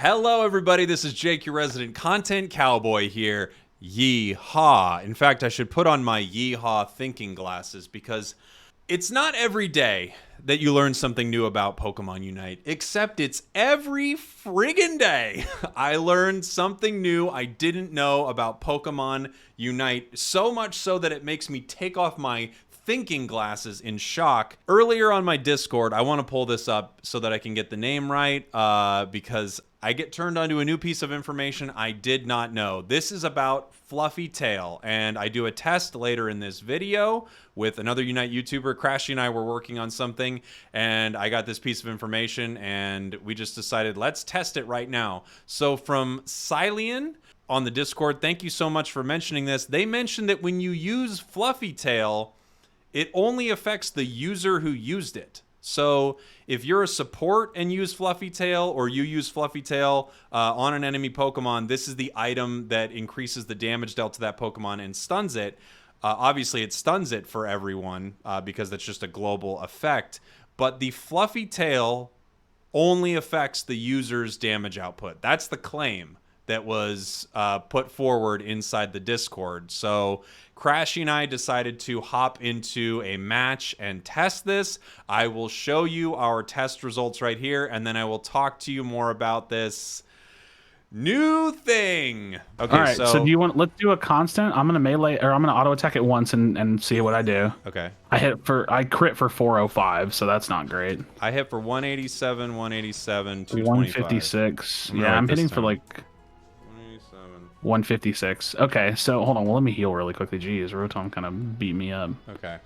Hello, everybody. This is Jake, your resident content cowboy here. Yee-haw. In fact, I should put on my yee-haw thinking glasses because it's not every day that you learn something new about Pokemon Unite, except it's every friggin' day. I learned something new I didn't know about Pokemon Unite, so much so that it makes me take off my thinking glasses in shock. Earlier on my Discord, I want to pull this up so that I can get the name right, because I get turned onto a new piece of information I did not know. This is about Fluffy Tail, and I do a test later in this video with another Unite YouTuber. Crashy and I were working on something, and I got this piece of information, and we just decided, let's test it right now. So from Cylian on the Discord, thank you so much for mentioning this. They mentioned that when you use Fluffy Tail, it only affects the user who used it. So if you're a support and use Fluffy Tail, or you use Fluffy Tail on an enemy Pokemon, this is the item that increases the damage dealt to that Pokemon and stuns it. Obviously, it stuns it for everyone because that's just a global effect. But the Fluffy Tail only affects the user's damage output. That's the claim that was put forward inside the Discord. So Crashy and I decided to hop into a match and test this. I will show you our test results right here, and then I will talk to you more about this new thing. Okay, all right, so do you want, let's do a constant. I'm gonna melee, or I'm gonna auto attack it once and see what I do. Okay. I crit for 405, so that's not great. I hit for 187, 187, 156. Yeah, I'm hitting for like 156. Okay, so hold on. Well, let me heal really quickly. Jeez, Rotom kind of beat me up. Okay.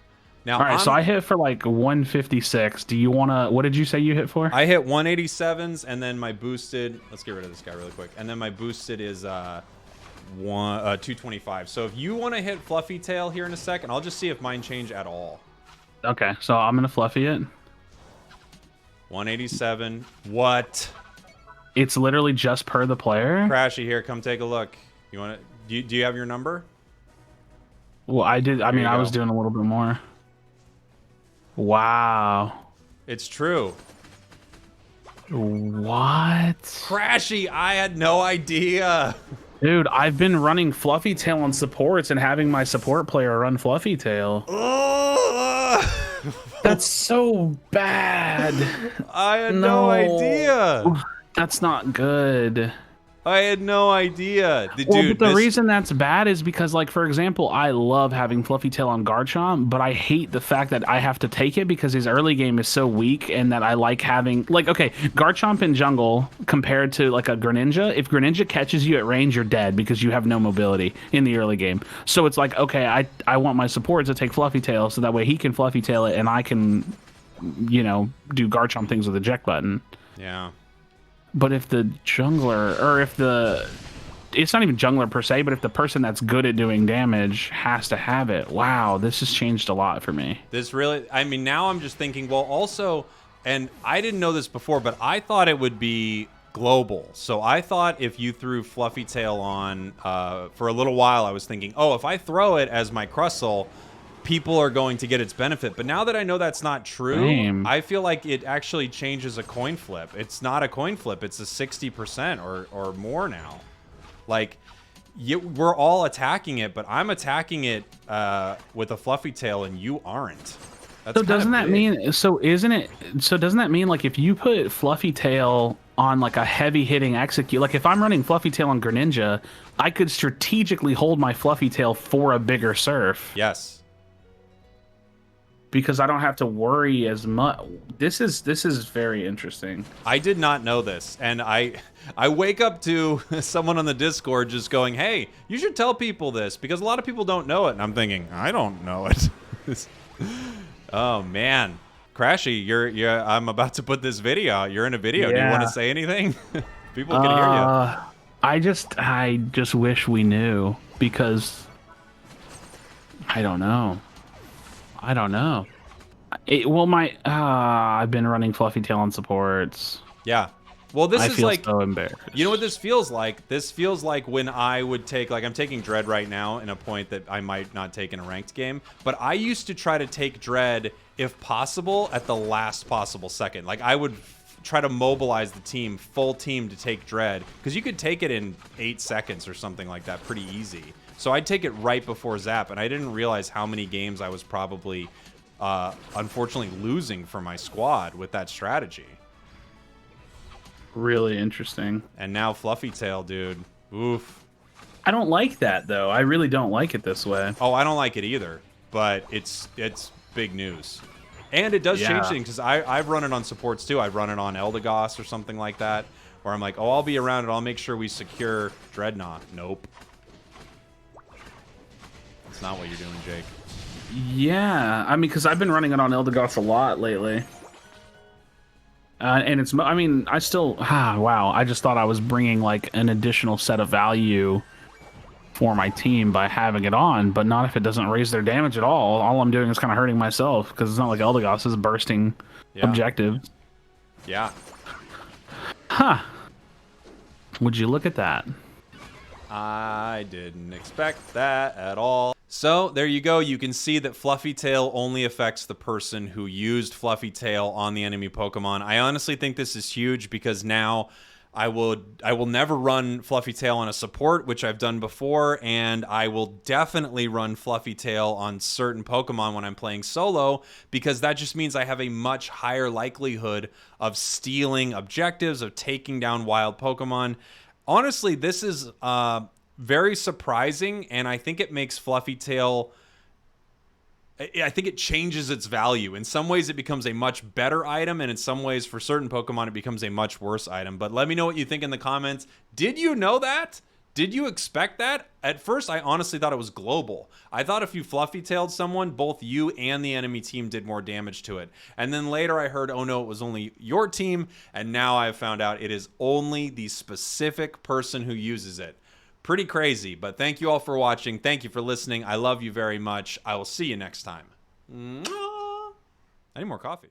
Now, all right, so I hit for like 156. Do you want to... What did you say you hit for? I hit 187s, and then my boosted... Let's get rid of this guy really quick. And then my boosted is 225. So if you want to hit Fluffy Tail here in a second, I'll just see if mine change at all. Okay, so I'm going to Fluffy it. 187. What? It's literally just per the player. Crashy, here, come take a look. You want to? Do you have your number? Well, I did. I mean, I was doing a little bit more. Wow. It's true. What? Crashy, I had no idea. Dude, I've been running Fluffy Tail on supports and having my support player run Fluffy Tail. That's so bad. I had no idea. That's not good. I had no idea. But the reason that's bad is because, like, for example, I love having Fluffy Tail on Garchomp, but I hate the fact that I have to take it because his early game is so weak, and that I like having, like, okay, Garchomp in jungle compared to, like, a Greninja. If Greninja catches you at range, you're dead because you have no mobility in the early game. So it's like, okay, I want my support to take Fluffy Tail so that way he can Fluffy Tail it and I can, you know, do Garchomp things with the eject button. Yeah. But if the jungler, or if the, it's not even jungler per se, but if the person that's good at doing damage has to have it, wow, this has changed a lot for me. This really, I mean, now I'm just thinking, well, also, and I didn't know this before, but I thought it would be global. So I thought if you threw Fluffy Tail on, for a little while, I was thinking, oh, if I throw it as my Crustle, people are going to get its benefit. But now that I know that's not true, I feel like it actually changes a coin flip. It's not a coin flip. It's a 60% or more now. Like, we're all attacking it, but I'm attacking it with a Fluffy Tail, and you aren't. That's so doesn't that mean, so isn't it, so doesn't that mean, like, if you put Fluffy Tail on, like, a heavy hitting execute, like, if I'm running Fluffy Tail on Greninja, I could strategically hold my Fluffy Tail for a bigger surf? Yes. Because I don't have to worry as much. This is very interesting. I did not know this, and I wake up to someone on the Discord just going, "Hey, you should tell people this," because a lot of people don't know it, and I'm thinking, I don't know it. Oh man, Crashy, I'm about to put this video out. You're in a video. Yeah. Do you want to say anything? People can hear you. I just wish we knew, because I don't know. I've been running Fluffy Tail on supports. Yeah. Well, this is like, so embarrassed. You know what this feels like? This feels like when I would take, like, I'm taking Dread right now in a point that I might not take in a ranked game, but I used to try to take Dread, if possible, at the last possible second. Like, I would try to mobilize the team, full team, to take Dread, because you could take it in 8 seconds or something like that pretty easy. So I'd take it right before Zap, and I didn't realize how many games I was probably unfortunately losing for my squad with that strategy. Really interesting. And now Fluffy Tail, dude. Oof. I don't like that, though. I really don't like it this way. Oh, I don't like it either, but it's big news. And it does change things, because I've run it on supports too. I've run it on Eldegoss or something like that, where I'm like, oh, I'll be around it. I'll make sure we secure Dreadnought. Nope. That's not what you're doing, Jake. Yeah, I mean, because I've been running it on Eldegoss a lot lately. And it's, I mean, I still, wow, I just thought I was bringing like an additional set of value for my team by having it on, but not if it doesn't raise their damage at all. All I'm doing is kind of hurting myself, because it's not like Eldegoss is bursting objectives. Yeah. Huh. Would you look at that? I didn't expect that at all. So there you go. You can see that Fluffy Tail only affects the person who used Fluffy Tail on the enemy Pokemon. I honestly think this is huge, because now I will never run Fluffy Tail on a support, which I've done before, and I will definitely run Fluffy Tail on certain Pokemon when I'm playing solo, because that just means I have a much higher likelihood of stealing objectives, of taking down wild Pokemon. Honestly, this is very surprising, and I think it makes Fluffy Tail, I think it changes its value. In some ways, it becomes a much better item, and in some ways, for certain Pokemon, it becomes a much worse item. But let me know what you think in the comments. Did you know that? Did you expect that? At first, I honestly thought it was global. I thought if you Fluffy-tailed someone, both you and the enemy team did more damage to it. And then later I heard, oh no, it was only your team, and now I've found out it is only the specific person who uses it. Pretty crazy, but thank you all for watching. Thank you for listening. I love you very much. I will see you next time. I need more coffee.